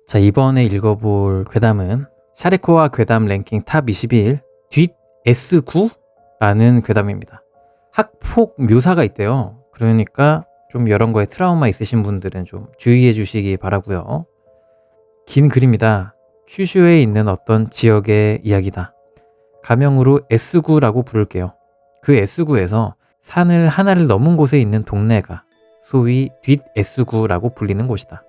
자, 이번에 읽어볼 괴담은 샤르코아 괴담 랭킹 탑 21 뒷 S9라는 괴담입니다. 학폭 묘사가 있대요. 그러니까 좀 이런 거에 트라우마 있으신 분들은 좀 주의해 주시기 바라고요. 긴 글입니다. 큐슈에 있는 어떤 지역의 이야기다. 가명으로 S9라고 부를게요. 그 S9에서 산을 하나를 넘은 곳에 있는 동네가 소위 뒷 S9라고 불리는 곳이다.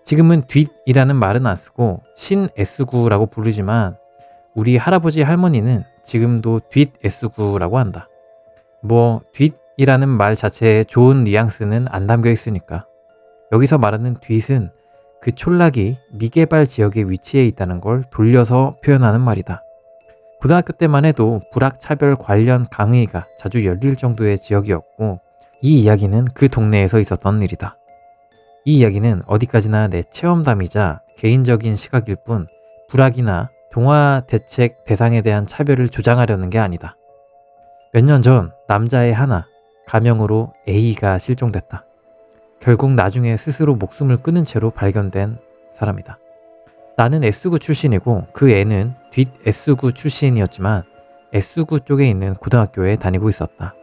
지금은 뒷이라는 말은 안 쓰고 신 S9라고 부르지만 우리 할아버지 할머니는 지금도 뒷 S9라고 한다. 뭐 뒷이라는 말 자체에 좋은 뉘앙스는 안 담겨 있으니까. 여기서 말하는 뒷은 그 촌락이 미개발 지역에 위치해 있다는 걸 돌려서 표현하는 말이다. 고등학교 때만 해도 불학차별 관련 강의가 자주 열릴 정도의 지역이었고 이 이야기는 그 동네에서 있었던 일이다. 이 이야기는 어디까지나 내 체험담이자 개인적인 시각일 뿐 불학이나 동화 대책 대상에 대한 차별을 조장하려는 게 아니다. 몇 년 전 남자애 하나, 가명으로 A가 실종됐다. 결국 나중에 스스로 목숨을 끊은 채로 발견된 사람이다. 나는 S9 출신이고 그 애는 뒷 S9 출신이었지만 S9 쪽에 있는 고등학교에 다니고 있었다.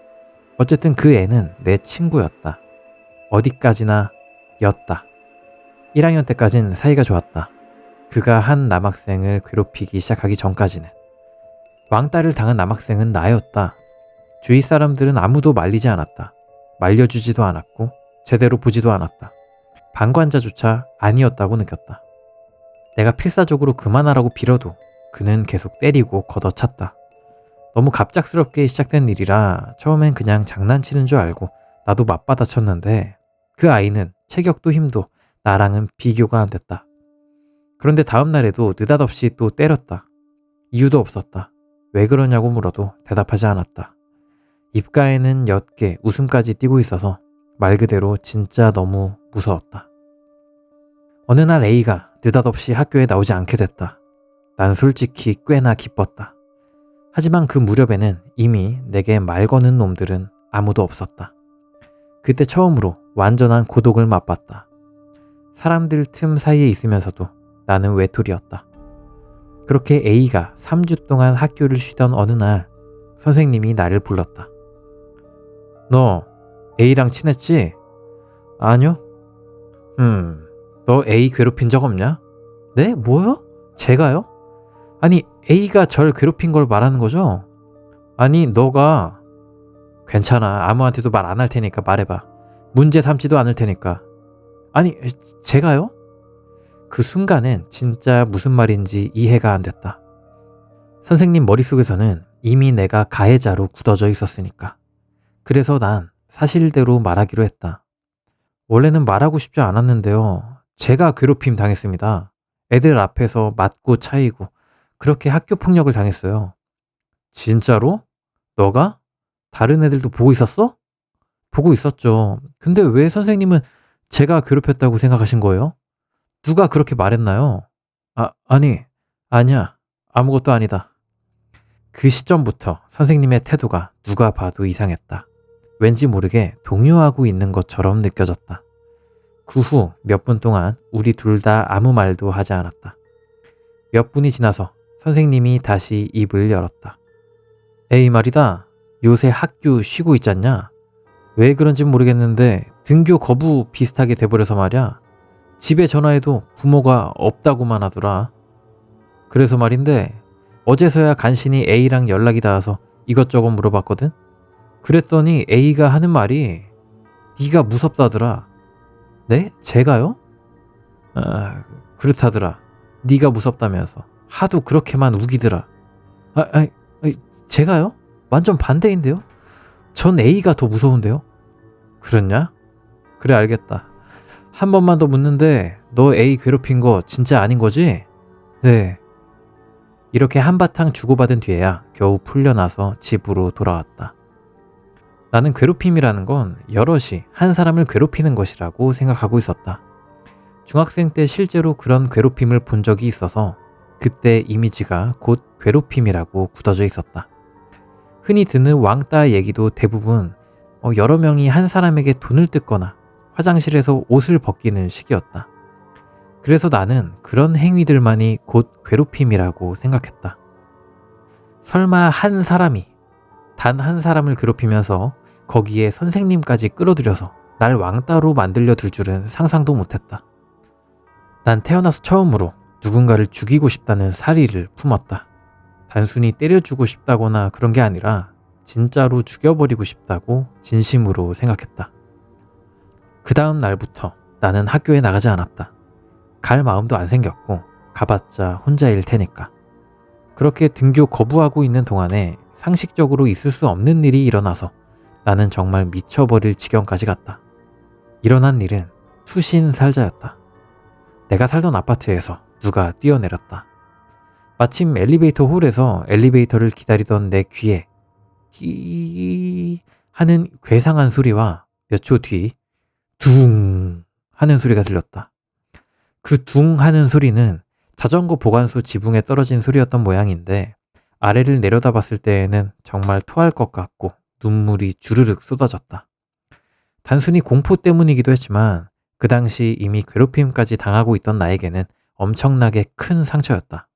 어쨌든 그 애는 내 친구였다. 어디까지나 였다. 1학년 때까진 사이가 좋았다. 그가 한 남학생을 괴롭히기 시작하기 전까지는. 왕따를 당한 남학생은 나였다. 주위 사람들은 아무도 말리지 않았다. 말려주지도 않았고 제대로 보지도 않았다. 방관자조차 아니었다고 느꼈다. 내가 필사적으로 그만하라고 빌어도 그는 계속 때리고 걷어찼다. 너무 갑작스럽게 시작된 일이라 처음엔 그냥 장난치는 줄 알고 나도 맞받아쳤는데 그 아이는 체격도 힘도 나랑은 비교가 안 됐다. 그런데 다음 날에도 느닷없이 또 때렸다. 이유도 없었다. 왜 그러냐고 물어도 대답하지 않았다. 입가에는 옅게 웃음까지 띄고 있어서 말 그대로 진짜 너무 무서웠다. 어느 날 A가 느닷없이 학교에 나오지 않게 됐다. 난 솔직히 꽤나 기뻤다. 하지만 그 무렵에는 이미 내게 말 거는 놈들은 아무도 없었다. 그때 처음으로 완전한 고독을 맛봤다. 사람들 틈 사이에 있으면서도 나는 외톨이였다. 그렇게 A가 3주 동안 학교를 쉬던 어느 날 선생님이 나를 불렀다. 너 A랑 친했지? 아니요. 너 A 괴롭힌 적 없냐? 네? 뭐요? 제가요? 아니 A가 절 괴롭힌 걸 말하는 거죠? 아니 너가... 괜찮아. 아무한테도 말 안 할 테니까 말해봐. 문제 삼지도 않을 테니까. 아니 제가요? 그 순간엔 진짜 무슨 말인지 이해가 안 됐다. 선생님 머릿속에서는 이미 내가 가해자로 굳어져 있었으니까. 그래서 난 사실대로 말하기로 했다. 원래는 말하고 싶지 않았는데요. 제가 괴롭힘 당했습니다. 애들 앞에서 맞고 차이고 그렇게 학교 폭력을 당했어요. 진짜로? 너가? 다른 애들도 보고 있었어? 보고 있었죠. 근데 왜 선생님은 제가 괴롭혔다고 생각하신 거예요? 누가 그렇게 말했나요? 아니야. 아무것도 아니다. 그 시점부터 선생님의 태도가 누가 봐도 이상했다. 왠지 모르게 동요하고 있는 것처럼 느껴졌다. 그 후 몇 분 동안 우리 둘 다 아무 말도 하지 않았다. 몇 분이 지나서 선생님이 다시 입을 열었다. 에이 말이다. 요새 학교 쉬고 있잖냐? 왜 그런진 모르겠는데 등교 거부 비슷하게 돼버려서 말이야. 집에 전화해도 부모가 없다고만 하더라. 그래서 말인데 어제서야 간신히 A랑 연락이 닿아서 이것저것 물어봤거든? 그랬더니 A가 하는 말이 네가 무섭다더라. 네? 제가요? 그렇다더라. 네가 무섭다면서 하도 그렇게만 우기더라. 제가요? 완전 반대인데요? 전 A가 더 무서운데요? 그렇냐? 그래 알겠다. 한 번만 더 묻는데 너 A 괴롭힌 거 진짜 아닌 거지? 네. 이렇게 한바탕 주고받은 뒤에야 겨우 풀려나서 집으로 돌아왔다. 나는 괴롭힘이라는 건 여럿이 한 사람을 괴롭히는 것이라고 생각하고 있었다. 중학생 때 실제로 그런 괴롭힘을 본 적이 있어서 그때 이미지가 곧 괴롭힘이라고 굳어져 있었다. 흔히 듣는 왕따 얘기도 대부분 여러 명이 한 사람에게 돈을 뜯거나 화장실에서 옷을 벗기는 식이었다. 그래서 나는 그런 행위들만이 곧 괴롭힘이라고 생각했다. 설마 한 사람이, 단 한 사람을 괴롭히면서 거기에 선생님까지 끌어들여서 날 왕따로 만들려 들 줄은 상상도 못했다. 난 태어나서 처음으로 누군가를 죽이고 싶다는 사리를 품었다. 단순히 때려주고 싶다거나 그런 게 아니라 진짜로 죽여버리고 싶다고 진심으로 생각했다. 그 다음 날부터 나는 학교에 나가지 않았다. 갈 마음도 안 생겼고 가봤자 혼자일 테니까. 그렇게 등교 거부하고 있는 동안에 상식적으로 있을 수 없는 일이 일어나서 나는 정말 미쳐버릴 지경까지 갔다. 일어난 일은 투신살자였다. 내가 살던 아파트에서 누가 뛰어내렸다. 마침 엘리베이터 홀에서 엘리베이터를 기다리던 내 귀에 끼 하는 괴상한 소리와 몇 초 뒤 둥 하는 소리가 들렸다. 그 둥 하는 소리는 자전거 보관소 지붕에 떨어진 소리였던 모양인데 아래를 내려다봤을 때에는 정말 토할 것 같고 눈물이 주르륵 쏟아졌다. 단순히 공포 때문이기도 했지만 그 당시 이미 괴롭힘까지 당하고 있던 나에게는 엄청나게 큰 상처였다.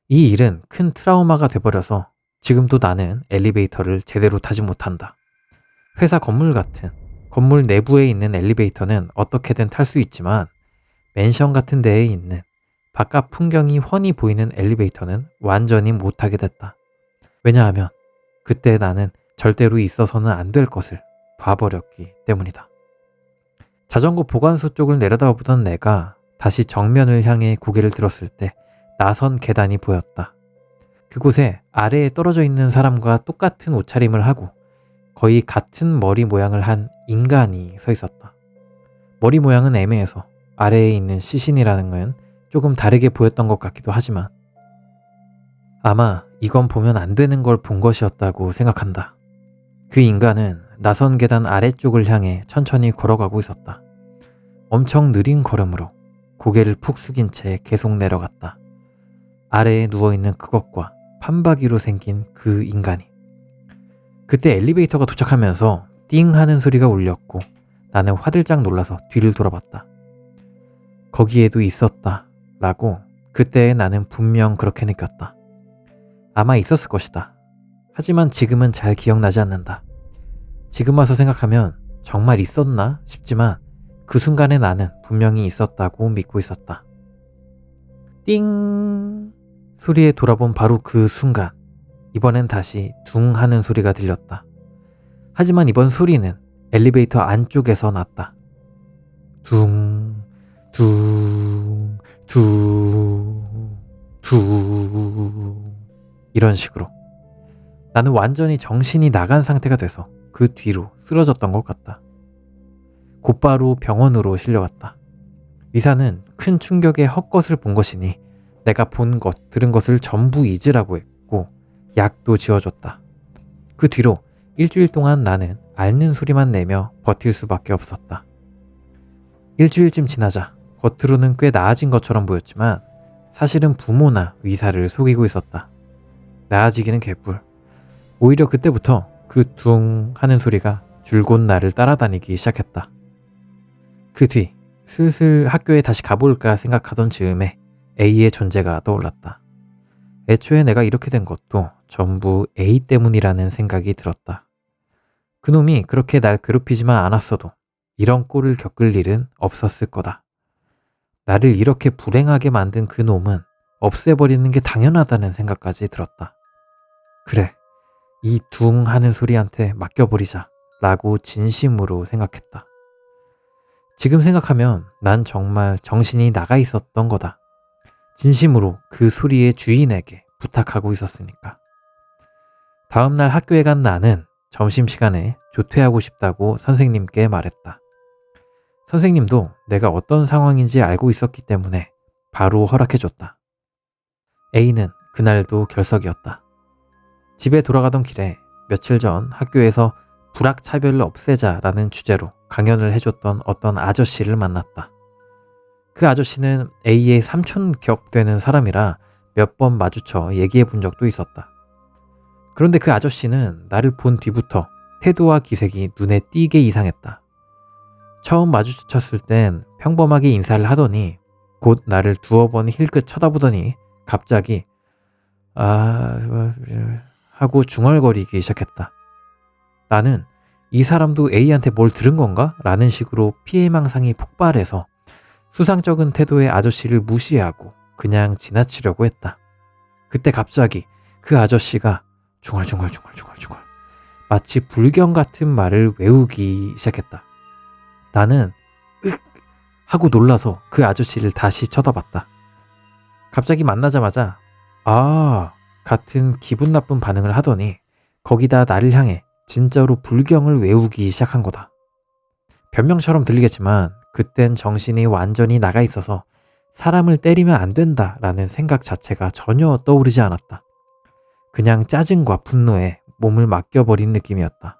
이 일은 큰 트라우마가 돼버려서 지금도 나는 엘리베이터를 제대로 타지 못한다. 회사 건물 같은 건물 내부에 있는 엘리베이터는 어떻게든 탈 수 있지만 맨션 같은 데에 있는 바깥 풍경이 훤히 보이는 엘리베이터는 완전히 못하게 됐다. 왜냐하면 그때 나는 절대로 있어서는 안 될 것을 봐버렸기 때문이다. 자전거 보관소 쪽을 내려다보던 내가 다시 정면을 향해 고개를 들었을 때 나선 계단이 보였다. 그곳에 아래에 떨어져 있는 사람과 똑같은 옷차림을 하고 거의 같은 머리 모양을 한 인간이 서 있었다. 머리 모양은 애매해서 아래에 있는 시신이라는 건 조금 다르게 보였던 것 같기도 하지만 아마 이건 보면 안 되는 걸 본 것이었다고 생각한다. 그 인간은 나선 계단 아래쪽을 향해 천천히 걸어가고 있었다. 엄청 느린 걸음으로 고개를 푹 숙인 채 계속 내려갔다. 아래에 누워있는 그것과 판박이로 생긴 그 인간이. 그때 엘리베이터가 도착하면서 띵 하는 소리가 울렸고 나는 화들짝 놀라서 뒤를 돌아봤다. 거기에도 있었다 라고 그때 나는 분명 그렇게 느꼈다. 아마 있었을 것이다. 하지만 지금은 잘 기억나지 않는다. 지금 와서 생각하면 정말 있었나 싶지만 그 순간에 나는 분명히 있었다고 믿고 있었다. 띵 소리에 돌아본 바로 그 순간 이번엔 다시 둥 하는 소리가 들렸다. 하지만 이번 소리는 엘리베이터 안쪽에서 났다. 둥, 둥, 둥, 둥 이런 식으로. 나는 완전히 정신이 나간 상태가 돼서 그 뒤로 쓰러졌던 것 같다. 곧바로 병원으로 실려갔다. 의사는 큰 충격에 헛것을 본 것이니 내가 본 것, 들은 것을 전부 잊으라고 했고 약도 지어줬다. 그 뒤로 일주일 동안 나는 앓는 소리만 내며 버틸 수밖에 없었다. 일주일쯤 지나자 겉으로는 꽤 나아진 것처럼 보였지만 사실은 부모나 의사를 속이고 있었다. 나아지기는 개뿔. 오히려 그때부터 그 둥 하는 소리가 줄곧 나를 따라다니기 시작했다. 그 뒤 슬슬 학교에 다시 가볼까 생각하던 즈음에 A의 존재가 떠올랐다. 애초에 내가 이렇게 된 것도 전부 A 때문이라는 생각이 들었다. 그놈이 그렇게 날 괴롭히지만 않았어도 이런 꼴을 겪을 일은 없었을 거다. 나를 이렇게 불행하게 만든 그 놈은 없애버리는 게 당연하다는 생각까지 들었다. 그래, 이 둥 하는 소리한테 맡겨버리자 라고 진심으로 생각했다. 지금 생각하면 난 정말 정신이 나가 있었던 거다. 진심으로 그 소리의 주인에게 부탁하고 있었으니까. 다음날 학교에 간 나는 점심시간에 조퇴하고 싶다고 선생님께 말했다. 선생님도 내가 어떤 상황인지 알고 있었기 때문에 바로 허락해줬다. A는 그날도 결석이었다. 집에 돌아가던 길에 며칠 전 학교에서 불악차별을 없애자라는 주제로 강연을 해줬던 어떤 아저씨를 만났다. 그 아저씨는 A의 삼촌격 되는 사람이라 몇 번 마주쳐 얘기해 본 적도 있었다. 그런데 그 아저씨는 나를 본 뒤부터 태도와 기색이 눈에 띄게 이상했다. 처음 마주쳤을 땐 평범하게 인사를 하더니 곧 나를 두어 번 힐끗 쳐다보더니 갑자기 하고 중얼거리기 시작했다. 나는 이 사람도 A한테 뭘 들은 건가? 라는 식으로 피해망상이 폭발해서 수상쩍은 태도의 아저씨를 무시하고 그냥 지나치려고 했다. 그때 갑자기 그 아저씨가 중얼중얼 마치 불경 같은 말을 외우기 시작했다. 나는 윽 하고 놀라서 그 아저씨를 다시 쳐다봤다. 갑자기 만나자마자 같은 기분 나쁜 반응을 하더니 거기다 나를 향해 진짜로 불경을 외우기 시작한 거다. 변명처럼 들리겠지만 그땐 정신이 완전히 나가 있어서 사람을 때리면 안 된다라는 생각 자체가 전혀 떠오르지 않았다. 그냥 짜증과 분노에 몸을 맡겨버린 느낌이었다.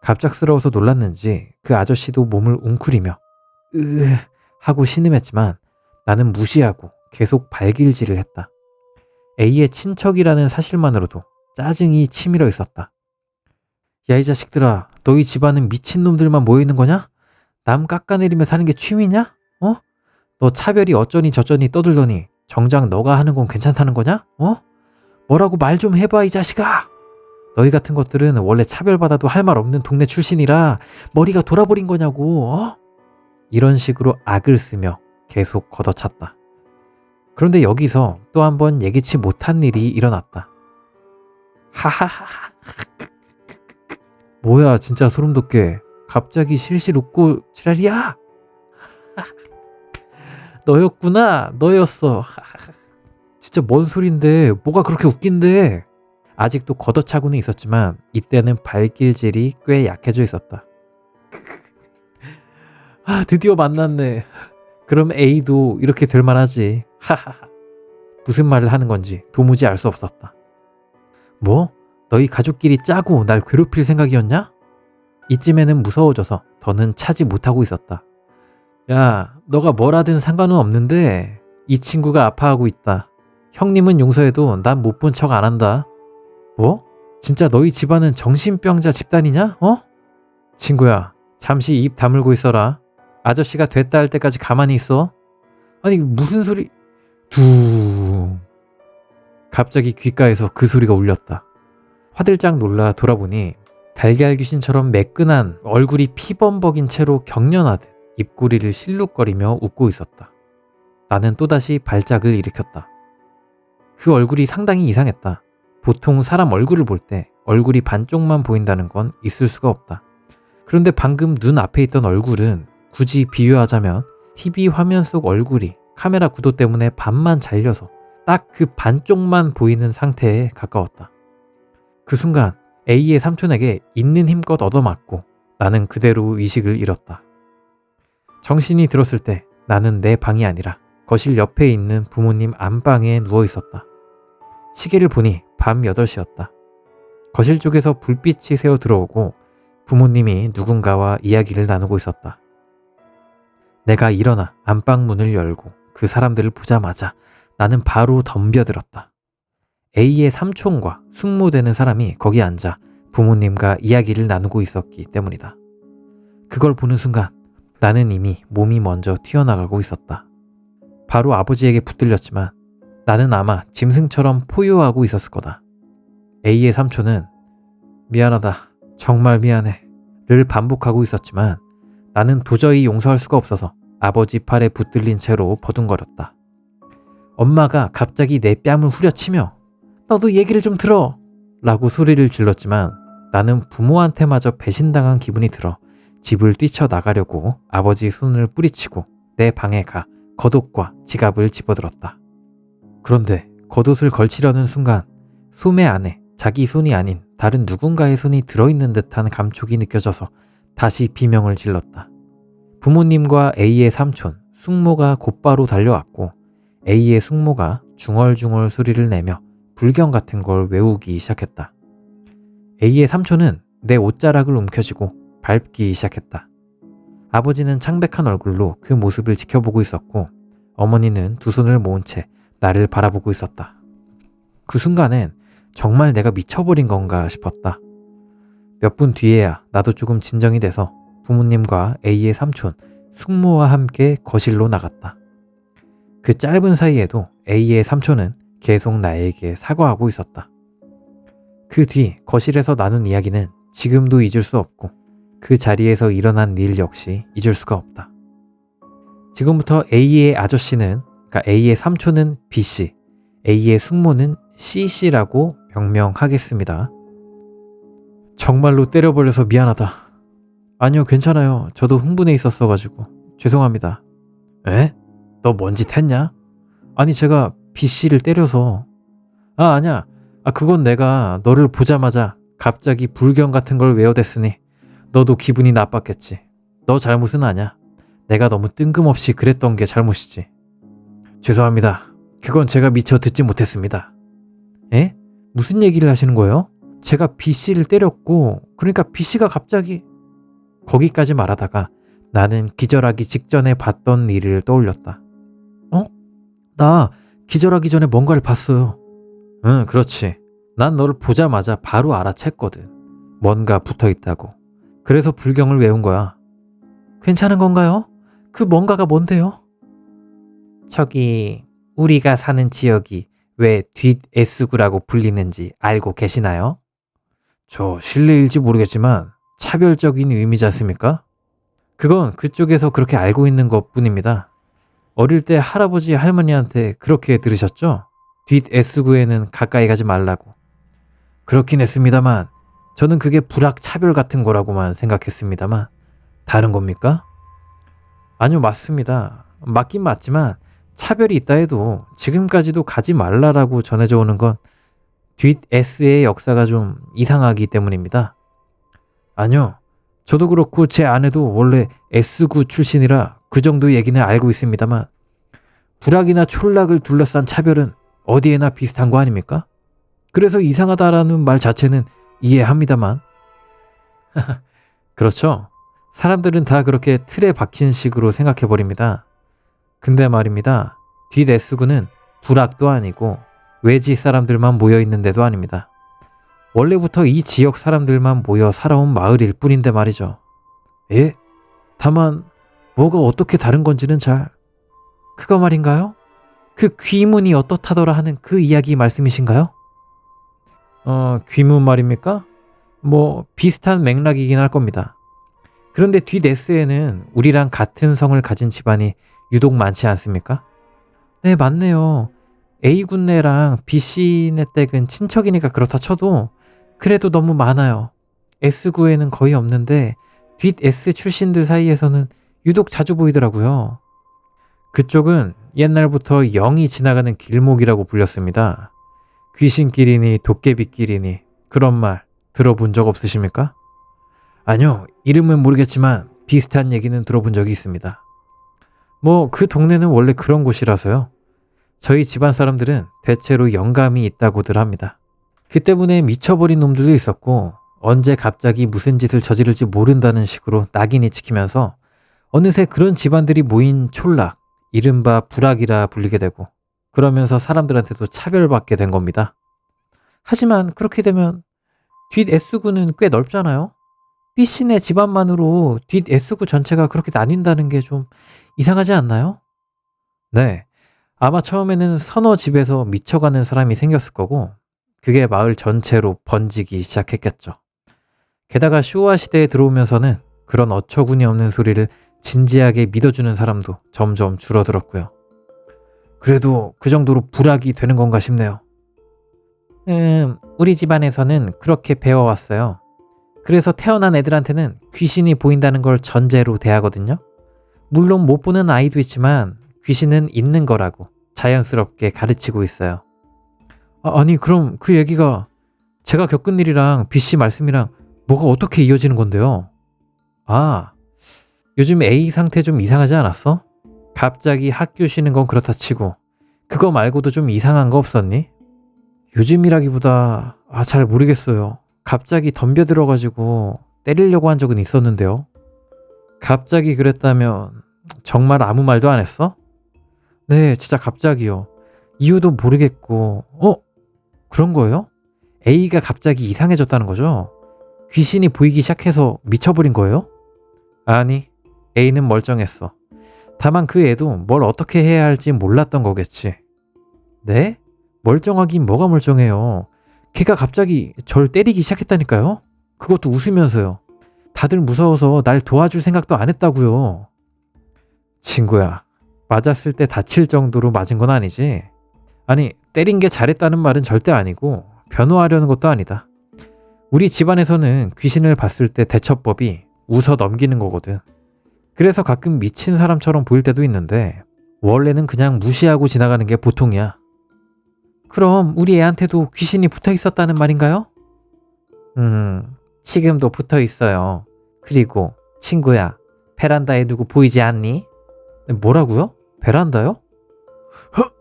갑작스러워서 놀랐는지 그 아저씨도 몸을 웅크리며 하고 신음했지만 나는 무시하고 계속 발길질을 했다. A의 친척이라는 사실만으로도 짜증이 치밀어 있었다. 야, 이 자식들아, 너희 집안은 미친놈들만 모여있는 거냐? 남 깎아내리며 사는 게 취미냐? 너 차별이 어쩌니 저쩌니 떠들더니 정작 너가 하는 건 괜찮다는 거냐? 뭐라고 말 좀 해봐, 이 자식아! 너희 같은 것들은 원래 차별받아도 할 말 없는 동네 출신이라 머리가 돌아버린 거냐고, 이런 식으로 악을 쓰며 계속 걷어찼다. 그런데 여기서 또 한 번 예기치 못한 일이 일어났다. 하하하. 뭐야, 진짜 소름 돋게. 갑자기 실실 웃고 지랄이야. 너였구나. 너였어. 진짜 뭔 소린데 뭐가 그렇게 웃긴데. 아직도 걷어차고는 있었지만 이때는 발길질이 꽤 약해져 있었다. 드디어 만났네. 그럼 A도 이렇게 될 만하지. 하하하. 무슨 말을 하는 건지 도무지 알 수 없었다. 뭐? 너희 가족끼리 짜고 날 괴롭힐 생각이었냐? 이쯤에는 무서워져서 더는 차지 못하고 있었다. 야, 너가 뭘 하든 상관은 없는데 이 친구가 아파하고 있다. 형님은 용서해도 난 못 본 척 안 한다. 뭐? 진짜 너희 집안은 정신병자 집단이냐? 친구야, 잠시 입 다물고 있어라. 아저씨가 됐다 할 때까지 가만히 있어. 아니, 무슨 소리... 둥... 갑자기 귓가에서 그 소리가 울렸다. 화들짝 놀라 돌아보니 달걀 귀신처럼 매끈한 얼굴이 피범벅인 채로 경련하듯 입꼬리를 실룩거리며 웃고 있었다. 나는 또다시 발작을 일으켰다. 그 얼굴이 상당히 이상했다. 보통 사람 얼굴을 볼 때 얼굴이 반쪽만 보인다는 건 있을 수가 없다. 그런데 방금 눈 앞에 있던 얼굴은 굳이 비유하자면 TV 화면 속 얼굴이 카메라 구도 때문에 반만 잘려서 딱 그 반쪽만 보이는 상태에 가까웠다. 그 순간 A의 삼촌에게 있는 힘껏 얻어맞고 나는 그대로 의식을 잃었다. 정신이 들었을 때 나는 내 방이 아니라 거실 옆에 있는 부모님 안방에 누워 있었다. 시계를 보니 밤 8시였다. 거실 쪽에서 불빛이 새어 들어오고 부모님이 누군가와 이야기를 나누고 있었다. 내가 일어나 안방 문을 열고 그 사람들을 보자마자 나는 바로 덤벼들었다. A의 삼촌과 숙모되는 사람이 거기 앉아 부모님과 이야기를 나누고 있었기 때문이다. 그걸 보는 순간 나는 이미 몸이 먼저 튀어나가고 있었다. 바로 아버지에게 붙들렸지만 나는 아마 짐승처럼 포효하고 있었을 거다. A의 삼촌은 미안하다, 정말 미안해 를 반복하고 있었지만 나는 도저히 용서할 수가 없어서 아버지 팔에 붙들린 채로 버둥거렸다. 엄마가 갑자기 내 뺨을 후려치며 너도 얘기를 좀 들어! 라고 소리를 질렀지만 나는 부모한테마저 배신당한 기분이 들어 집을 뛰쳐나가려고 아버지 손을 뿌리치고 내 방에 가 겉옷과 지갑을 집어들었다. 그런데 겉옷을 걸치려는 순간 소매 안에 자기 손이 아닌 다른 누군가의 손이 들어있는 듯한 감촉이 느껴져서 다시 비명을 질렀다. 부모님과 A의 삼촌, 숙모가 곧바로 달려왔고 A의 숙모가 중얼중얼 소리를 내며 불경 같은 걸 외우기 시작했다. A의 삼촌은 내 옷자락을 움켜쥐고 밟기 시작했다. 아버지는 창백한 얼굴로 그 모습을 지켜보고 있었고 어머니는 두 손을 모은 채 나를 바라보고 있었다. 그 순간엔 정말 내가 미쳐버린 건가 싶었다. 몇 분 뒤에야 나도 조금 진정이 돼서 부모님과 A의 삼촌, 숙모와 함께 거실로 나갔다. 그 짧은 사이에도 A의 삼촌은 계속 나에게 사과하고 있었다. 그 뒤 거실에서 나눈 이야기는 지금도 잊을 수 없고 그 자리에서 일어난 일 역시 잊을 수가 없다. 지금부터 A의 아저씨는, 그러니까 A의 삼촌은 B씨, A의 숙모는 C씨라고 명명하겠습니다. 정말로 때려버려서 미안하다. 아니요, 괜찮아요. 저도 흥분해 있었어가지고 죄송합니다. 에? 너 뭔 짓 했냐? 아니, 제가 B씨를 때려서. 아니야. 그건 내가 너를 보자마자 갑자기 불경 같은 걸 외워댔으니 너도 기분이 나빴겠지. 너 잘못은 아니야. 내가 너무 뜬금없이 그랬던 게 잘못이지. 죄송합니다. 그건 제가 미처 듣지 못했습니다. 에? 무슨 얘기를 하시는 거예요? 제가 B씨를 때렸고, 그러니까 B씨가 갑자기... 거기까지 말하다가 나는 기절하기 직전에 봤던 일을 떠올렸다. 나 기절하기 전에 뭔가를 봤어요. 응, 그렇지. 난 너를 보자마자 바로 알아챘거든. 뭔가 붙어있다고. 그래서 불경을 외운 거야. 괜찮은 건가요? 그 뭔가가 뭔데요? 저기, 우리가 사는 지역이 왜 뒷 S구라고 불리는지 알고 계시나요? 저 실례일지 모르겠지만 차별적인 의미지 않습니까? 그건 그쪽에서 그렇게 알고 있는 것 뿐입니다. 어릴 때 할아버지 할머니한테 그렇게 들으셨죠? 뒷 S구에는 가까이 가지 말라고. 그렇긴 했습니다만 저는 그게 불악차별 같은 거라고만 생각했습니다만 다른 겁니까? 아니요, 맞습니다. 맞긴 맞지만 차별이 있다 해도 지금까지도 가지 말라라고 전해져 오는 건 뒷 S의 역사가 좀 이상하기 때문입니다. 아니요, 저도 그렇고 제 아내도 원래 S구 출신이라 그 정도 얘기는 알고 있습니다만 불악이나 촌락을 둘러싼 차별은 어디에나 비슷한 거 아닙니까? 그래서 이상하다라는 말 자체는 이해합니다만 그렇죠. 사람들은 다 그렇게 틀에 박힌 식으로 생각해버립니다. 근데 말입니다. 뒷 S구는 불악도 아니고 외지 사람들만 모여있는 데도 아닙니다. 원래부터 이 지역 사람들만 모여 살아온 마을일 뿐인데 말이죠. 예? 다만 뭐가 어떻게 다른 건지는 잘... 그거 말인가요? 그 귀문이 어떻다더라 하는 그 이야기 말씀이신가요? 귀문 말입니까? 뭐 비슷한 맥락이긴 할 겁니다. 그런데 뒷 S에는 우리랑 같은 성을 가진 집안이 유독 많지 않습니까? 네, 맞네요. A군네랑 B씨네 댁은 친척이니까 그렇다 쳐도 그래도 너무 많아요. S구에는 거의 없는데 뒷 S 출신들 사이에서는 유독 자주 보이더라고요. 그쪽은 옛날부터 영이 지나가는 길목이라고 불렸습니다. 귀신길이니 도깨비길이니 그런 말 들어본 적 없으십니까? 아니요, 이름은 모르겠지만 비슷한 얘기는 들어본 적이 있습니다. 뭐 그 동네는 원래 그런 곳이라서요. 저희 집안 사람들은 대체로 영감이 있다고들 합니다. 그 때문에 미쳐버린 놈들도 있었고 언제 갑자기 무슨 짓을 저지를지 모른다는 식으로 낙인이 찍히면서 어느새 그런 집안들이 모인 촌락, 이른바 불악이라 불리게 되고 그러면서 사람들한테도 차별받게 된 겁니다. 하지만 그렇게 되면 뒷 S구는 꽤 넓잖아요. B씨네 집안만으로 뒷 S구 전체가 그렇게 나뉜다는 게 좀 이상하지 않나요? 네, 아마 처음에는 서너 집에서 미쳐가는 사람이 생겼을 거고 그게 마을 전체로 번지기 시작했겠죠. 게다가 쇼와 시대에 들어오면서는 그런 어처구니 없는 소리를 진지하게 믿어주는 사람도 점점 줄어들었고요. 그래도 그 정도로 불악이 되는 건가 싶네요. 우리 집안에서는 그렇게 배워왔어요. 그래서 태어난 애들한테는 귀신이 보인다는 걸 전제로 대하거든요. 물론 못 보는 아이도 있지만 귀신은 있는 거라고 자연스럽게 가르치고 있어요. 아니, 그럼 그 얘기가 제가 겪은 일이랑 B씨 말씀이랑 뭐가 어떻게 이어지는 건데요? 요즘 A 상태 좀 이상하지 않았어? 갑자기 학교 쉬는 건 그렇다 치고 그거 말고도 좀 이상한 거 없었니? 요즘이라기보다 잘 모르겠어요. 갑자기 덤벼들어가지고 때리려고 한 적은 있었는데요. 갑자기 그랬다면 정말 아무 말도 안 했어? 네, 진짜 갑자기요. 이유도 모르겠고. 그런 거예요? A가 갑자기 이상해졌다는 거죠? 귀신이 보이기 시작해서 미쳐버린 거예요? 아니, A는 멀쩡했어. 다만 그 애도 뭘 어떻게 해야 할지 몰랐던 거겠지. 네? 멀쩡하긴 뭐가 멀쩡해요. 걔가 갑자기 절 때리기 시작했다니까요? 그것도 웃으면서요. 다들 무서워서 날 도와줄 생각도 안 했다고요. 친구야, 맞았을 때 다칠 정도로 맞은 건 아니지? 아니, 때린 게 잘했다는 말은 절대 아니고 변호하려는 것도 아니다. 우리 집안에서는 귀신을 봤을 때 대처법이 웃어 넘기는 거거든. 그래서 가끔 미친 사람처럼 보일 때도 있는데 원래는 그냥 무시하고 지나가는 게 보통이야. 그럼 우리 애한테도 귀신이 붙어 있었다는 말인가요? 지금도 붙어 있어요. 그리고 친구야, 베란다에 누구 보이지 않니? 뭐라고요? 베란다요? 헉!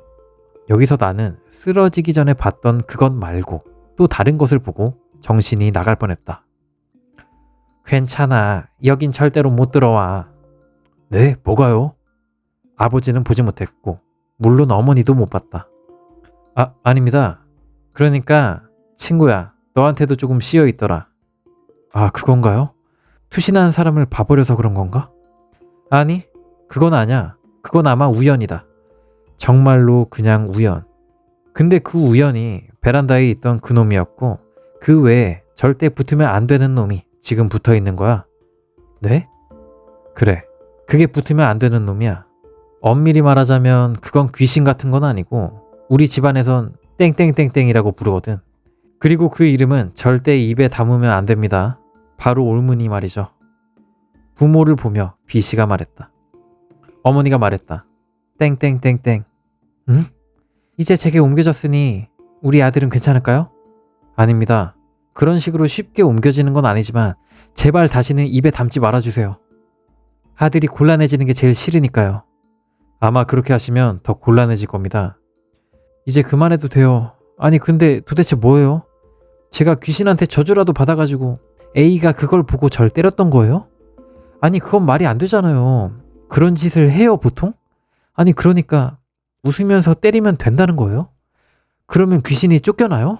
여기서 나는 쓰러지기 전에 봤던 그것 말고 또 다른 것을 보고 정신이 나갈 뻔했다. 괜찮아. 여긴 절대로 못 들어와. 네, 뭐가요? 아버지는 보지 못했고 물론 어머니도 못 봤다. 아닙니다. 그러니까 친구야, 너한테도 조금 씌여 있더라. 아, 그건가요? 투신한 사람을 봐버려서 그런 건가? 아니, 그건 아니야. 그건 아마 우연이다. 정말로 그냥 우연. 근데 그 우연이 베란다에 있던 그 놈이었고 그 외에 절대 붙으면 안 되는 놈이 지금 붙어 있는 거야. 네? 그래. 그게 붙으면 안 되는 놈이야. 엄밀히 말하자면 그건 귀신 같은 건 아니고 우리 집안에선 땡땡땡땡이라고 부르거든. 그리고 그 이름은 절대 입에 담으면 안 됩니다. 바로 올문이 말이죠. 부모를 보며 B씨가 말했다. 어머니가 말했다. 땡땡땡땡. 응? 이제 제게 옮겨졌으니 우리 아들은 괜찮을까요? 아닙니다. 그런 식으로 쉽게 옮겨지는 건 아니지만 제발 다시는 입에 담지 말아주세요. 아들이 곤란해지는 게 제일 싫으니까요. 아마 그렇게 하시면 더 곤란해질 겁니다. 이제 그만해도 돼요. 아니 근데 도대체 뭐예요? 제가 귀신한테 저주라도 받아가지고 A가 그걸 보고 절 때렸던 거예요? 아니 그건 말이 안 되잖아요. 그런 짓을 해요 보통? 아니 그러니까 웃으면서 때리면 된다는 거예요? 그러면 귀신이 쫓겨나요?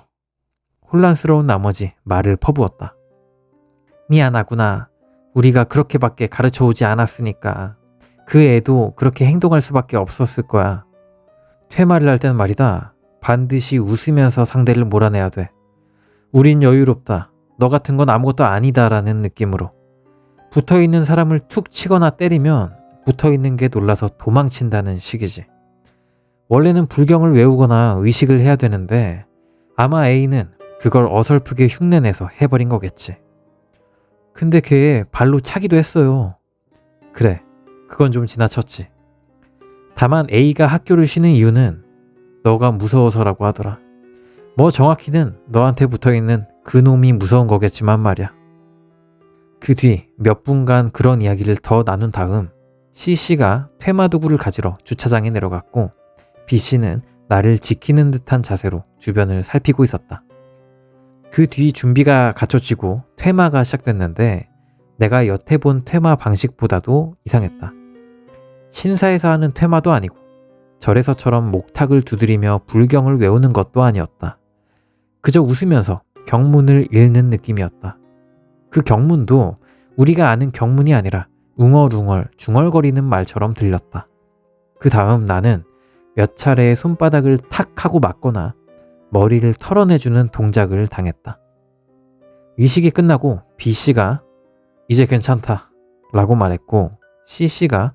혼란스러운 나머지 말을 퍼부었다. 미안하구나. 우리가 그렇게밖에 가르쳐오지 않았으니까. 그 애도 그렇게 행동할 수밖에 없었을 거야. 퇴마를 할 때는 말이다. 반드시 웃으면서 상대를 몰아내야 돼. 우린 여유롭다. 너 같은 건 아무것도 아니다라는 느낌으로. 붙어있는 사람을 툭 치거나 때리면 붙어있는 게 놀라서 도망친다는 식이지. 원래는 불경을 외우거나 의식을 해야 되는데 아마 A는 그걸 어설프게 흉내내서 해버린 거겠지. 근데 걔 발로 차기도 했어요. 그래, 그건 좀 지나쳤지. 다만 A가 학교를 쉬는 이유는 너가 무서워서라고 하더라. 뭐 정확히는 너한테 붙어있는 그 놈이 무서운 거겠지만 말이야. 그 뒤 몇 분간 그런 이야기를 더 나눈 다음 C씨가 퇴마도구를 가지러 주차장에 내려갔고 B씨는 나를 지키는 듯한 자세로 주변을 살피고 있었다. 그 뒤 준비가 갖춰지고 퇴마가 시작됐는데 내가 여태 본 퇴마 방식보다도 이상했다. 신사에서 하는 퇴마도 아니고 절에서처럼 목탁을 두드리며 불경을 외우는 것도 아니었다. 그저 웃으면서 경문을 읽는 느낌이었다. 그 경문도 우리가 아는 경문이 아니라 웅얼웅얼 중얼거리는 말처럼 들렸다. 그 다음 나는 몇 차례의 손바닥을 탁 하고 맞거나 머리를 털어내주는 동작을 당했다. 의식이 끝나고 B씨가 이제 괜찮다 라고 말했고 C씨가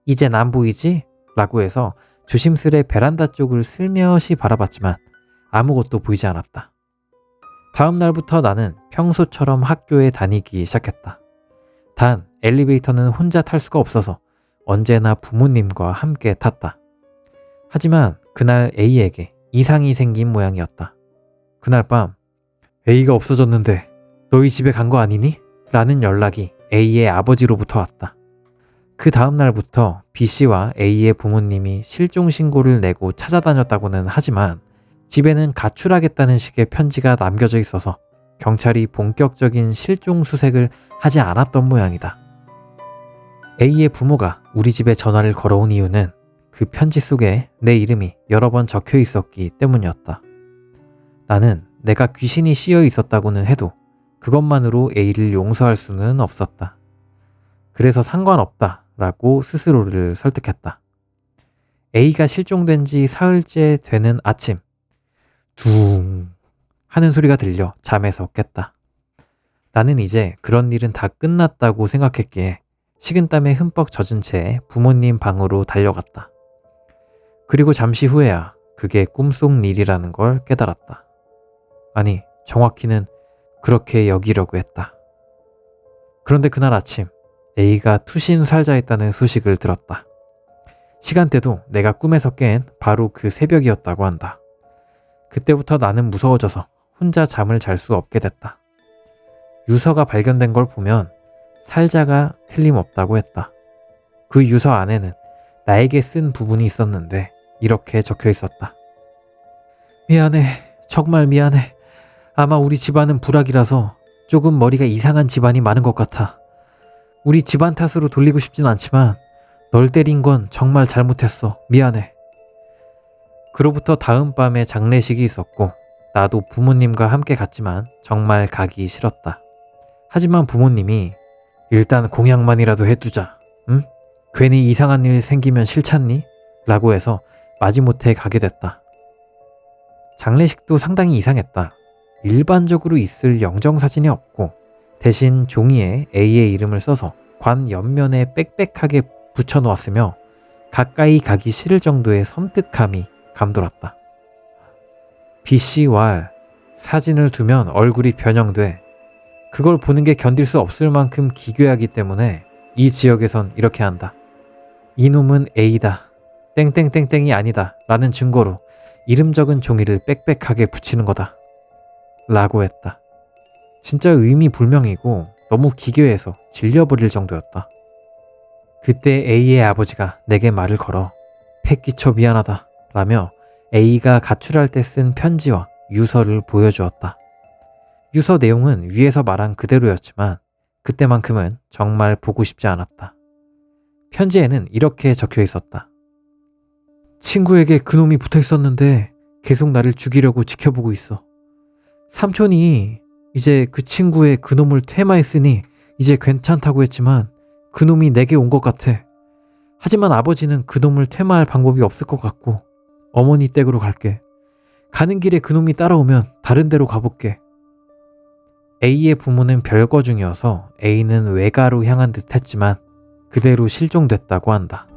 이젠 안 보이지? 라고 해서 조심스레 베란다 쪽을 슬며시 바라봤지만 아무것도 보이지 않았다. 다음 날부터 나는 평소처럼 학교에 다니기 시작했다. 단 엘리베이터는 혼자 탈 수가 없어서 언제나 부모님과 함께 탔다. 하지만 그날 A에게 이상이 생긴 모양이었다. 그날 밤 A가 없어졌는데 너희 집에 간 거 아니니? 라는 연락이 A의 아버지로부터 왔다. 그 다음 날부터 B씨와 A의 부모님이 실종 신고를 내고 찾아다녔다고는 하지만 집에는 가출하겠다는 식의 편지가 남겨져 있어서 경찰이 본격적인 실종 수색을 하지 않았던 모양이다. A의 부모가 우리 집에 전화를 걸어온 이유는 그 편지 속에 내 이름이 여러 번 적혀 있었기 때문이었다. 나는 내가 귀신이 씌여 있었다고는 해도 그것만으로 A를 용서할 수는 없었다. 그래서 상관없다 라고 스스로를 설득했다. A가 실종된 지 사흘째 되는 아침, 둥 하는 소리가 들려 잠에서 깼다. 나는 이제 그런 일은 다 끝났다고 생각했기에 식은땀에 흠뻑 젖은 채 부모님 방으로 달려갔다. 그리고 잠시 후에야 그게 꿈속 일이라는 걸 깨달았다. 아니, 정확히는 그렇게 여기려고 했다. 그런데 그날 아침 A가 투신 살자했다는 소식을 들었다. 시간대도 내가 꿈에서 깬 바로 그 새벽이었다고 한다. 그때부터 나는 무서워져서 혼자 잠을 잘 수 없게 됐다. 유서가 발견된 걸 보면 살자가 틀림없다고 했다. 그 유서 안에는 나에게 쓴 부분이 있었는데 이렇게 적혀 있었다. 미안해. 정말 미안해. 아마 우리 집안은 불악이라서 조금 머리가 이상한 집안이 많은 것 같아. 우리 집안 탓으로 돌리고 싶진 않지만 널 때린 건 정말 잘못했어. 미안해. 그로부터 다음 밤에 장례식이 있었고 나도 부모님과 함께 갔지만 정말 가기 싫었다. 하지만 부모님이 일단 공약만이라도 해두자. 응? 괜히 이상한 일 생기면 싫잖니? 라고 해서 마지못해 가게 됐다. 장례식도 상당히 이상했다. 일반적으로 있을 영정사진이 없고 대신 종이에 A의 이름을 써서 관 옆면에 빽빽하게 붙여놓았으며 가까이 가기 싫을 정도의 섬뜩함이 감돌았다. B씨와 사진을 두면 얼굴이 변형돼 그걸 보는 게 견딜 수 없을 만큼 기괴하기 때문에 이 지역에선 이렇게 한다. 이놈은 A다. 땡땡땡땡이 아니다. 라는 증거로 이름 적은 종이를 빽빽하게 붙이는 거다. 라고 했다. 진짜 의미 불명이고 너무 기괴해서 질려버릴 정도였다. 그때 A의 아버지가 내게 말을 걸어 패기쳐 미안하다 라며 A가 가출할 때 쓴 편지와 유서를 보여주었다. 유서 내용은 위에서 말한 그대로였지만 그때만큼은 정말 보고 싶지 않았다. 편지에는 이렇게 적혀 있었다. 친구에게 그놈이 붙어 있었는데 계속 나를 죽이려고 지켜보고 있어. 삼촌이 이제 그 친구의 그놈을 퇴마했으니 이제 괜찮다고 했지만 그놈이 내게 온 것 같아. 하지만 아버지는 그놈을 퇴마할 방법이 없을 것 같고 어머니 댁으로 갈게. 가는 길에 그놈이 따라오면 다른 데로 가볼게. A의 부모는 별거 중이어서 A는 외가로 향한 듯 했지만 그대로 실종됐다고 한다.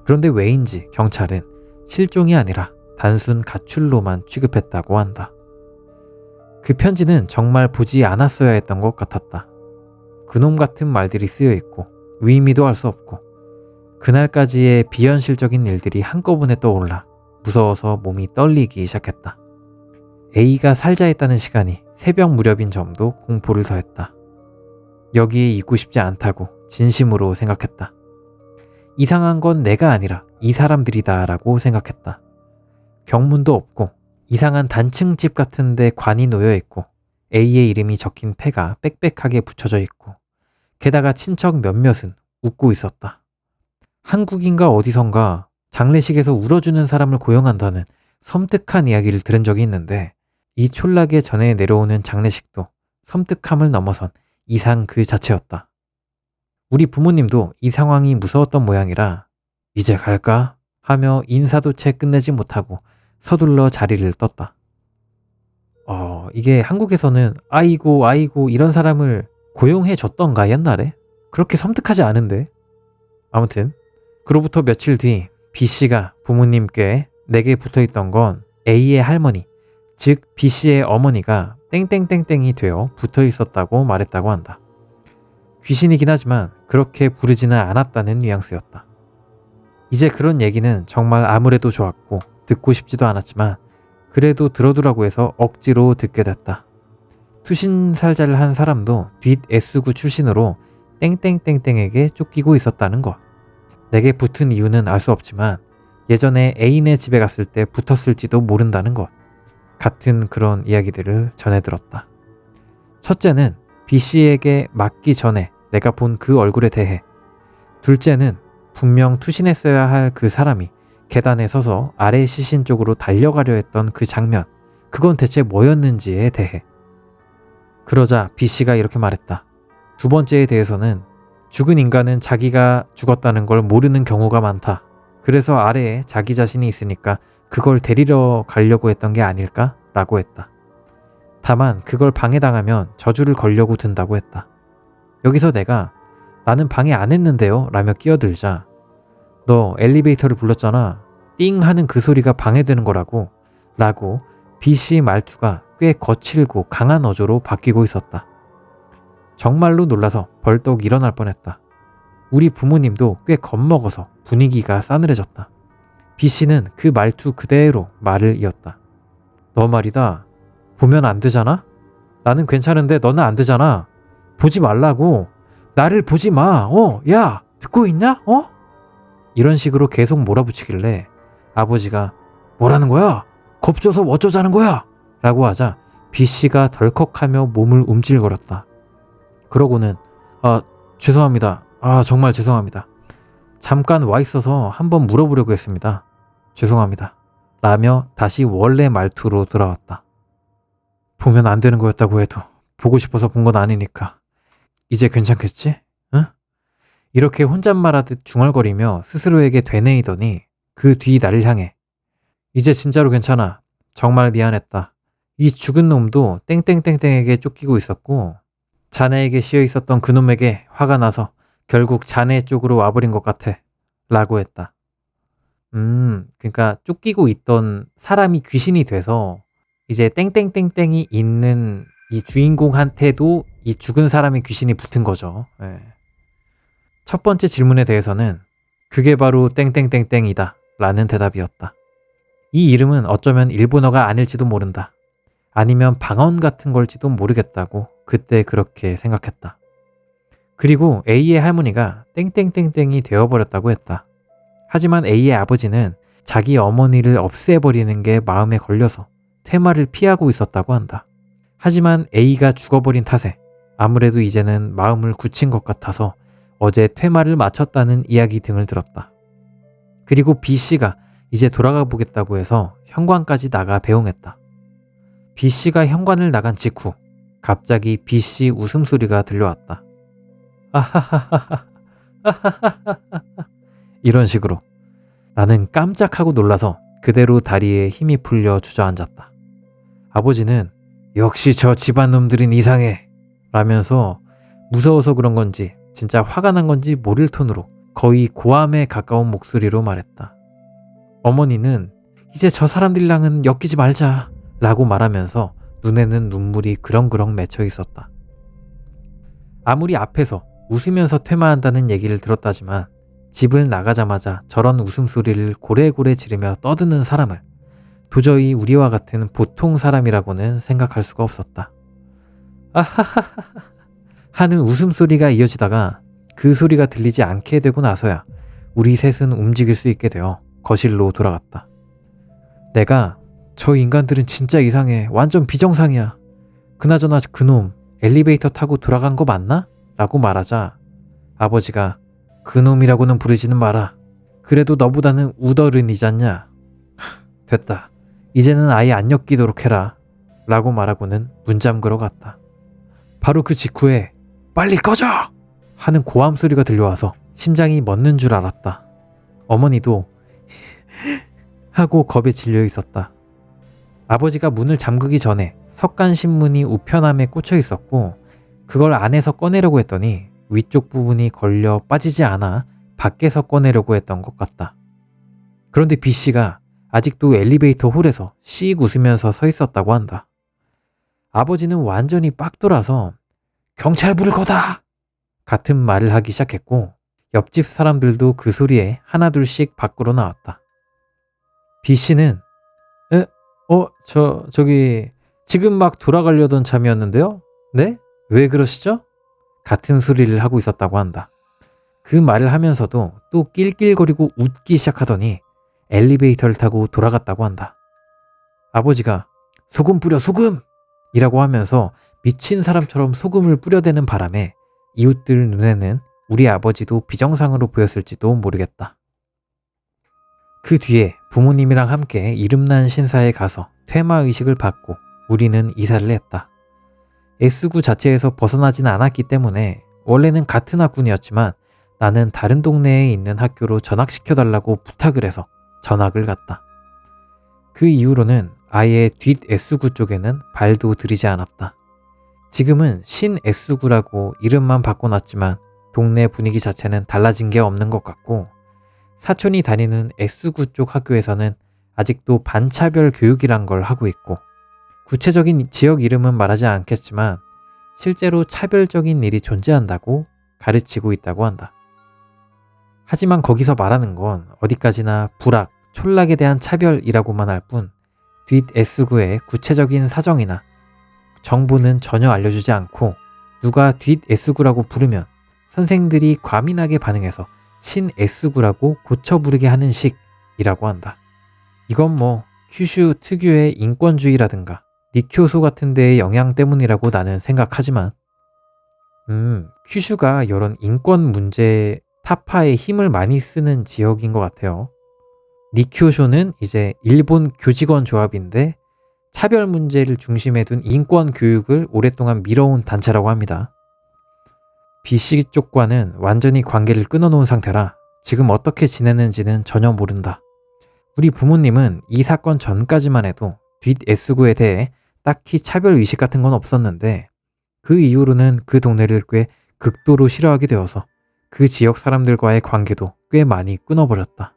그런데 왜인지 경찰은 실종이 아니라 단순 가출로만 취급했다고 한다. 그 편지는 정말 보지 않았어야 했던 것 같았다. 그놈 같은 말들이 쓰여 있고 의미도 알 수 없고 그날까지의 비현실적인 일들이 한꺼번에 떠올라 무서워서 몸이 떨리기 시작했다. A가 살자했다는 시간이 새벽 무렵인 점도 공포를 더했다. 여기에 있고 싶지 않다고 진심으로 생각했다. 이상한 건 내가 아니라 이 사람들이다 라고 생각했다. 경문도 없고 이상한 단층집 같은데 관이 놓여 있고 A의 이름이 적힌 패가 빽빽하게 붙여져 있고 게다가 친척 몇몇은 웃고 있었다. 한국인가 어디선가 장례식에서 울어주는 사람을 고용한다는 섬뜩한 이야기를 들은 적이 있는데 이 촌락에 전해 내려오는 장례식도 섬뜩함을 넘어선 이상 그 자체였다. 우리 부모님도 이 상황이 무서웠던 모양이라 이제 갈까? 하며 인사도 채 끝내지 못하고 서둘러 자리를 떴다. 이게 한국에서는 아이고 이런 사람을 고용해 줬던가 옛날에? 그렇게 섬뜩하지 않은데. 아무튼 그로부터 며칠 뒤 B씨가 부모님께 내게 붙어있던 건 A의 할머니, 즉 B씨의 어머니가 땡땡땡땡이 되어 붙어있었다고 말했다고 한다. 귀신이긴 하지만 그렇게 부르지는 않았다는 뉘앙스였다. 이제 그런 얘기는 정말 아무래도 좋았고 듣고 싶지도 않았지만 그래도 들어두라고 해서 억지로 듣게 됐다. 투신살자를 한 사람도 뒷 S구 출신으로 땡땡땡땡에게 쫓기고 있었다는 것. 내게 붙은 이유는 알 수 없지만 예전에 애인의 집에 갔을 때 붙었을지도 모른다는 것. 같은 그런 이야기들을 전해 들었다. 첫째는 B씨에게 맞기 전에 내가 본 그 얼굴에 대해, 둘째는 분명 투신했어야 할 그 사람이 계단에 서서 아래 시신 쪽으로 달려가려 했던 그 장면, 그건 대체 뭐였는지에 대해. 그러자 B씨가 이렇게 말했다. 두 번째에 대해서는 죽은 인간은 자기가 죽었다는 걸 모르는 경우가 많다. 그래서 아래에 자기 자신이 있으니까 그걸 데리러 가려고 했던 게 아닐까? 라고 했다. 다만 그걸 방해당하면 저주를 걸려고 든다고 했다. 여기서 내가 나는 방해 안 했는데요? 라며 끼어들자 너 엘리베이터를 불렀잖아. 띵 하는 그 소리가 방해되는 거라고 라고 B씨 말투가 꽤 거칠고 강한 어조로 바뀌고 있었다. 정말로 놀라서 벌떡 일어날 뻔했다. 우리 부모님도 꽤 겁먹어서 분위기가 싸늘해졌다. B씨는 그 말투 그대로 말을 이었다. 너 말이다. 보면 안 되잖아? 나는 괜찮은데 너는 안 되잖아. 보지 말라고. 나를 보지 마. 야, 듣고 있냐? 이런 식으로 계속 몰아붙이길래 아버지가 뭐라는 거야? 겁줘서 어쩌자는 거야? 라고 하자 B씨가 덜컥하며 몸을 움찔거렸다. 그러고는 죄송합니다. 정말 죄송합니다. 잠깐 와 있어서 한번 물어보려고 했습니다. 죄송합니다. 라며 다시 원래 말투로 돌아왔다. 보면 안 되는 거였다고 해도 보고 싶어서 본 건 아니니까 이제 괜찮겠지? 응? 이렇게 혼잣말하듯 중얼거리며 스스로에게 되뇌이더니 그 뒤 나를 향해 이제 진짜로 괜찮아. 정말 미안했다. 이 죽은 놈도 땡땡땡땡에게 쫓기고 있었고 자네에게 씌어 있었던 그놈에게 화가 나서 결국 자네 쪽으로 와버린 것 같아. 라고 했다. 그러니까 쫓기고 있던 사람이 귀신이 돼서 이제 땡땡땡땡이 있는 이 주인공한테도 이 죽은 사람의 귀신이 붙은 거죠. 예. 첫 번째 질문에 대해서는 그게 바로 땡땡땡땡이다 라는 대답이었다. 이 이름은 어쩌면 일본어가 아닐지도 모른다. 아니면 방언 같은 걸지도 모르겠다고 그때 그렇게 생각했다. 그리고 A의 할머니가 땡땡땡땡이 되어버렸다고 했다. 하지만 A의 아버지는 자기 어머니를 없애버리는 게 마음에 걸려서 퇴마를 피하고 있었다고 한다. 하지만 A가 죽어버린 탓에 아무래도 이제는 마음을 굳힌 것 같아서 어제 퇴마를 마쳤다는 이야기 등을 들었다. 그리고 B씨가 이제 돌아가 보겠다고 해서 현관까지 나가 배웅했다. B씨가 현관을 나간 직후 갑자기 B씨 웃음소리가 들려왔다. 아하하하하 아하하하하 이런 식으로 나는 깜짝하고 놀라서 그대로 다리에 힘이 풀려 주저앉았다. 아버지는 역시 저 집안 놈들은 이상해 라면서 무서워서 그런 건지 진짜 화가 난 건지 모를 톤으로 거의 고함에 가까운 목소리로 말했다. 어머니는 이제 저 사람들이랑은 엮이지 말자 라고 말하면서 눈에는 눈물이 그렁그렁 맺혀 있었다. 아무리 앞에서 웃으면서 퇴마한다는 얘기를 들었다지만 집을 나가자마자 저런 웃음소리를 고래고래 지르며 떠드는 사람을 도저히 우리와 같은 보통 사람이라고는 생각할 수가 없었다. 아하하하 하는 웃음소리가 이어지다가 그 소리가 들리지 않게 되고 나서야 우리 셋은 움직일 수 있게 되어 거실로 돌아갔다. 내가 저 인간들은 진짜 이상해. 완전 비정상이야. 그나저나 그놈 엘리베이터 타고 돌아간 거 맞나? 라고 말하자 아버지가 그놈이라고는 부르지는 마라. 그래도 너보다는 우더른이잖냐. 됐다. 이제는 아예 안 엮이도록 해라. 라고 말하고는 문 잠그러 갔다. 바로 그 직후에 빨리 꺼져! 하는 고함 소리가 들려와서 심장이 멎는 줄 알았다. 어머니도 하고 겁에 질려 있었다. 아버지가 문을 잠그기 전에 석간신문이 우편함에 꽂혀 있었고 그걸 안에서 꺼내려고 했더니 위쪽 부분이 걸려 빠지지 않아 밖에서 꺼내려고 했던 것 같다. 그런데 B씨가 아직도 엘리베이터 홀에서 씩 웃으면서 서 있었다고 한다. 아버지는 완전히 빡 돌아서 경찰 부를 거다! 같은 말을 하기 시작했고 옆집 사람들도 그 소리에 하나둘씩 밖으로 나왔다. B씨는 저기 지금 막 돌아가려던 참이었는데요? 네? 왜 그러시죠? 같은 소리를 하고 있었다고 한다. 그 말을 하면서도 또 낄낄거리고 웃기 시작하더니 엘리베이터를 타고 돌아갔다고 한다. 아버지가 소금 뿌려 소금! 이라고 하면서 미친 사람처럼 소금을 뿌려대는 바람에 이웃들 눈에는 우리 아버지도 비정상으로 보였을지도 모르겠다. 그 뒤에 부모님이랑 함께 이름난 신사에 가서 퇴마의식을 받고 우리는 이사를 했다. S구 자체에서 벗어나진 않았기 때문에 원래는 같은 학군이었지만 나는 다른 동네에 있는 학교로 전학시켜달라고 부탁을 해서 전학을 갔다. 그 이후로는 아예 뒷 S구 쪽에는 발도 들이지 않았다. 지금은 신 S구라고 이름만 바꿔놨지만 동네 분위기 자체는 달라진 게 없는 것 같고, 사촌이 다니는 S구 쪽 학교에서는 아직도 반차별 교육이란 걸 하고 있고, 구체적인 지역 이름은 말하지 않겠지만 실제로 차별적인 일이 존재한다고 가르치고 있다고 한다. 하지만 거기서 말하는 건 어디까지나 불악, 촌락에 대한 차별이라고만 할 뿐 뒷 S구의 구체적인 사정이나 정보는 전혀 알려주지 않고, 누가 뒷 S구라고 부르면 선생들이 과민하게 반응해서 신 S구라고 고쳐 부르게 하는 식이라고 한다. 이건 뭐 큐슈 특유의 인권주의라든가 니교소 같은 데의 영향 때문이라고 나는 생각하지만, 큐슈가 이런 인권 문제 타파에 힘을 많이 쓰는 지역인 것 같아요. 니교쇼는 이제 일본 교직원 조합인데 차별 문제를 중심에 둔 인권 교육을 오랫동안 밀어온 단체라고 합니다. B씨 쪽과는 완전히 관계를 끊어놓은 상태라 지금 어떻게 지내는지는 전혀 모른다. 우리 부모님은 이 사건 전까지만 해도 뒷 S구에 대해 딱히 차별의식 같은 건 없었는데, 그 이후로는 그 동네를 꽤 극도로 싫어하게 되어서 그 지역 사람들과의 관계도 꽤 많이 끊어버렸다.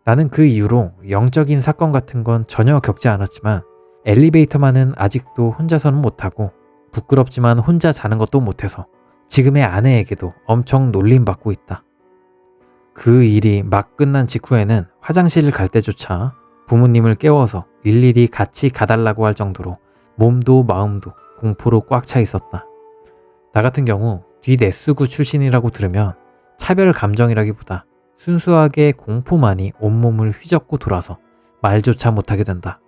나는 그 이후로 영적인 사건 같은 건 전혀 겪지 않았지만 엘리베이터만은 아직도 혼자서는 못하고, 부끄럽지만 혼자 자는 것도 못해서 지금의 아내에게도 엄청 놀림받고 있다. 그 일이 막 끝난 직후에는 화장실을 갈 때조차 부모님을 깨워서 일일이 같이 가달라고 할 정도로 몸도 마음도 공포로 꽉 차 있었다. 나 같은 경우 뒷 S구 출신이라고 들으면 차별 감정이라기보다 순수하게 공포만이 온몸을 휘젓고 돌아서 말조차 못하게 된다.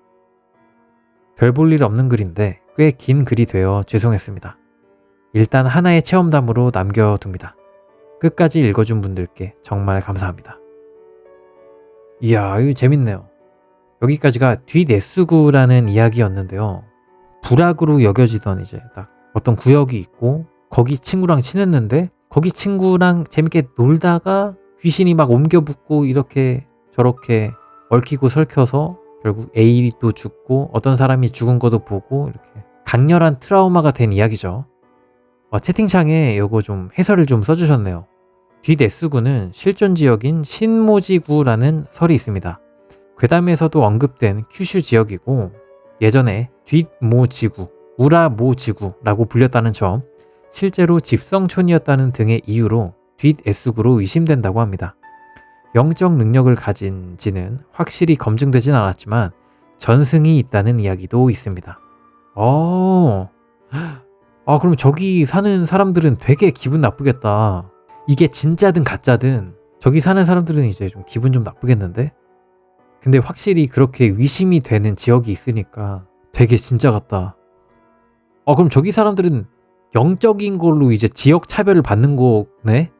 별 볼 일 없는 글인데 꽤 긴 글이 되어 죄송했습니다. 일단 하나의 체험담으로 남겨둡니다. 끝까지 읽어준 분들께 정말 감사합니다. 이야, 이거 재밌네요. 여기까지가 뒷 S구라는 이야기였는데요. 불악으로 여겨지던 이제 딱 어떤 구역이 있고, 거기 친구랑 친했는데 거기 친구랑 재밌게 놀다가 귀신이 막 옮겨 붙고 이렇게 저렇게 얽히고 설켜서 결국 A도 죽고 어떤 사람이 죽은 것도 보고, 이렇게 강렬한 트라우마가 된 이야기죠. 채팅창에 이거 좀 해설을 좀 써주셨네요. 뒷 S구는 실존 지역인 신모지구라는 설이 있습니다. 괴담에서도 언급된 큐슈 지역이고, 예전에 뒷모지구, 우라모지구라고 불렸다는 점, 실제로 집성촌이었다는 등의 이유로 뒷 S구로 의심된다고 합니다. 영적 능력을 가진지는 확실히 검증되진 않았지만 전승이 있다는 이야기도 있습니다. 그럼 저기 사는 사람들은 되게 기분 나쁘겠다. 이게 진짜든 가짜든 저기 사는 사람들은 이제 좀 기분 좀 나쁘겠는데? 근데 확실히 그렇게 위심이 되는 지역이 있으니까 되게 진짜 같다. 그럼 저기 사람들은 영적인 걸로 이제 지역 차별을 받는 거네?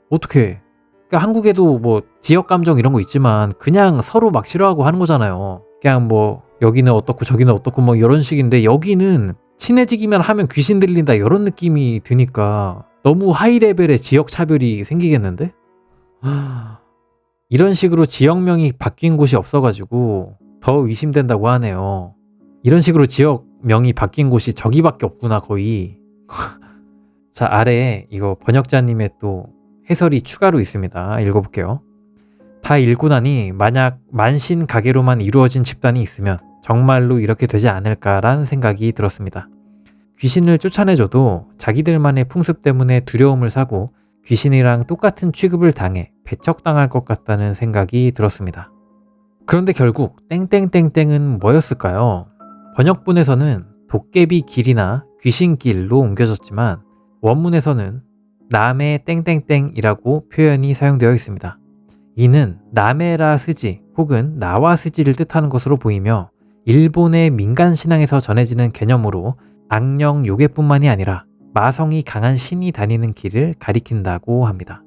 어떡해. 그러니까 한국에도 뭐 지역 감정 이런 거 있지만 그냥 서로 막 싫어하고 하는 거잖아요. 그냥 뭐 여기는 어떻고 저기는 어떻고 뭐 이런 식인데, 여기는 친해지기만 하면 귀신 들린다 이런 느낌이 드니까 너무 하이 레벨의 지역 차별이 생기겠는데? 이런 식으로 지역명이 바뀐 곳이 없어가지고 더 의심된다고 하네요. 이런 식으로 지역명이 바뀐 곳이 저기밖에 없구나 거의. 자, 아래에 이거 번역자님의 또 해설이 추가로 있습니다. 읽어볼게요. 다 읽고 나니 만약 만신 가계로만 이루어진 집단이 있으면 정말로 이렇게 되지 않을까라는 생각이 들었습니다. 귀신을 쫓아내줘도 자기들만의 풍습 때문에 두려움을 사고 귀신이랑 똑같은 취급을 당해 배척당할 것 같다는 생각이 들었습니다. 그런데 결국 땡땡땡땡은 뭐였을까요? 번역본에서는 도깨비 길이나 귀신길로 옮겨졌지만 원문에서는 남의 땡땡땡이라고 표현이 사용되어 있습니다. 이는 나메라 스지 혹은 나와 스지를 뜻하는 것으로 보이며, 일본의 민간 신앙에서 전해지는 개념으로 악령 요괴뿐만이 아니라 마성이 강한 신이 다니는 길을 가리킨다고 합니다.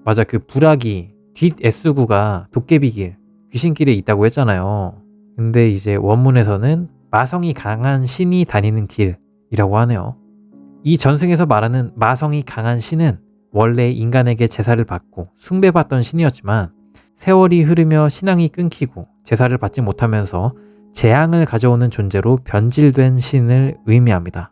맞아. 그 불악이 뒷 S구가 도깨비길, 귀신길에 있다고 했잖아요. 근데 이제 원문에서는 마성이 강한 신이 다니는 길이라고 하네요. 이 전승에서 말하는 마성이 강한 신은 원래 인간에게 제사를 받고 숭배받던 신이었지만 세월이 흐르며 신앙이 끊기고 제사를 받지 못하면서 재앙을 가져오는 존재로 변질된 신을 의미합니다.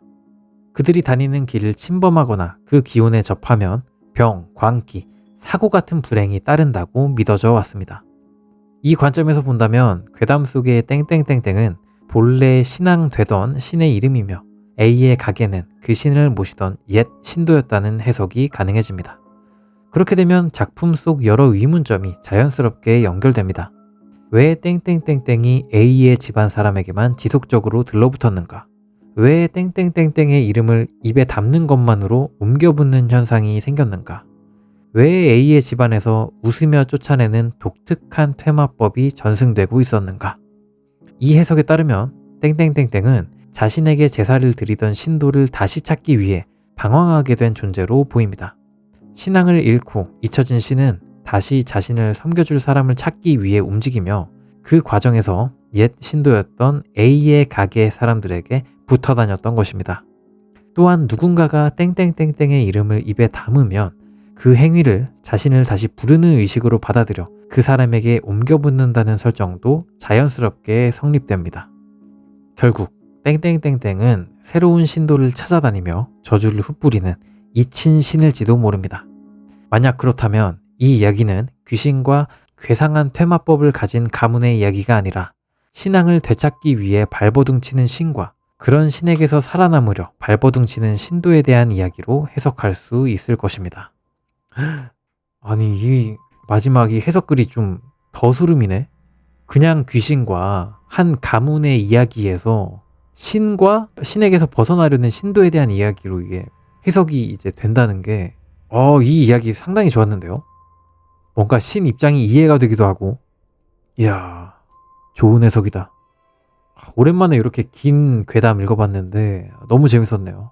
그들이 다니는 길을 침범하거나 그 기운에 접하면 병, 광기, 사고 같은 불행이 따른다고 믿어져 왔습니다. 이 관점에서 본다면 괴담 속의 땡땡땡땡은 본래 신앙되던 신의 이름이며 A의 가게는 그 신을 모시던 옛 신도였다는 해석이 가능해집니다. 그렇게 되면 작품 속 여러 의문점이 자연스럽게 연결됩니다. 왜 땡땡땡땡이 A의 집안 사람에게만 지속적으로 들러붙었는가? 왜 땡땡땡땡의 이름을 입에 담는 것만으로 옮겨붙는 현상이 생겼는가? 왜 A의 집안에서 웃으며 쫓아내는 독특한 퇴마법이 전승되고 있었는가? 이 해석에 따르면 땡땡땡땡은 자신에게 제사를 드리던 신도를 다시 찾기 위해 방황하게 된 존재로 보입니다. 신앙을 잃고 잊혀진 신은 다시 자신을 섬겨줄 사람을 찾기 위해 움직이며 그 과정에서 옛 신도였던 A의 가게 사람들에게 붙어 다녔던 것입니다. 또한 누군가가 땡땡땡땡의 이름을 입에 담으면 그 행위를 자신을 다시 부르는 의식으로 받아들여 그 사람에게 옮겨붙는다는 설정도 자연스럽게 성립됩니다. 결국 땡땡땡땡은 새로운 신도를 찾아다니며 저주를 흩뿌리는 잊힌 신일지도 모릅니다. 만약 그렇다면 이 이야기는 귀신과 괴상한 퇴마법을 가진 가문의 이야기가 아니라 신앙을 되찾기 위해 발버둥치는 신과 그런 신에게서 살아남으려 발버둥치는 신도에 대한 이야기로 해석할 수 있을 것입니다. 아니, 이 마지막이 해석글이 좀 더 소름이네. 그냥 귀신과 한 가문의 이야기에서 신과 신에게서 벗어나려는 신도에 대한 이야기로 이게 해석이 이제 된다는 게 이 이야기 상당히 좋았는데요. 뭔가 신 입장이 이해가 되기도 하고, 이야, 좋은 해석이다. 오랜만에 이렇게 긴 괴담 읽어봤는데 너무 재밌었네요.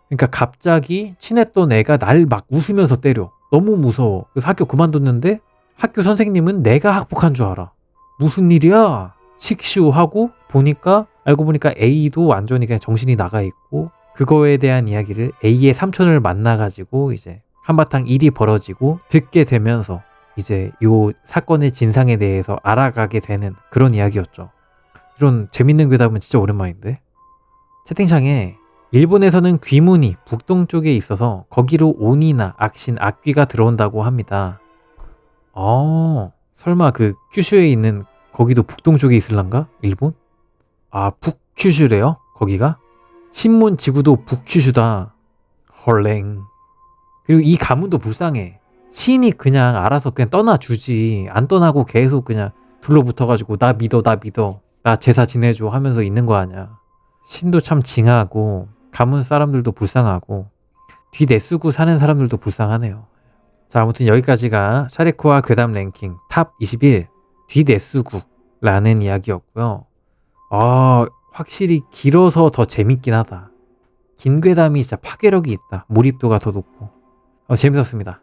그러니까 갑자기 친했던 애가 날 막 웃으면서 때려. 너무 무서워. 그래서 학교 그만뒀는데 학교 선생님은 내가 학폭한 줄 알아. 무슨 일이야? 칙슈 하고 알고 보니까 A도 완전히 그냥 정신이 나가 있고, 그거에 대한 이야기를 A의 삼촌을 만나가지고 이제 한바탕 일이 벌어지고 듣게 되면서 이제 요 사건의 진상에 대해서 알아가게 되는 그런 이야기였죠. 이런 재밌는 괴담은 진짜 오랜만인데. 채팅창에 일본에서는 귀문이 북동쪽에 있어서 거기로 온이나 악신, 악귀가 들어온다고 합니다. 설마 그 큐슈에 있는 거기도 북동쪽에 있을란가? 일본? 북큐슈래요? 거기가? 신문 지구도 북큐슈다. 헐랭. 그리고 이 가문도 불쌍해. 신이 그냥 알아서 그냥 떠나주지. 안 떠나고 계속 그냥 둘러붙어가지고 나 믿어. 나 제사 지내줘 하면서 있는 거 아니야. 신도 참 징하고 가문 사람들도 불쌍하고 뒷내수구 사는 사람들도 불쌍하네요. 자, 아무튼 여기까지가 샤레코와 괴담 랭킹 탑 21 뒷내수구라는 이야기였고요. 확실히 길어서 더 재밌긴 하다. 긴 괴담이 진짜 파괴력이 있다. 몰입도가 더 높고 재밌었습니다.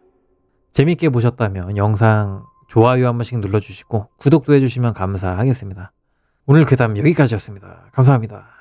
재밌게 보셨다면 영상 좋아요 한 번씩 눌러주시고 구독도 해주시면 감사하겠습니다. 오늘 괴담 여기까지였습니다. 감사합니다.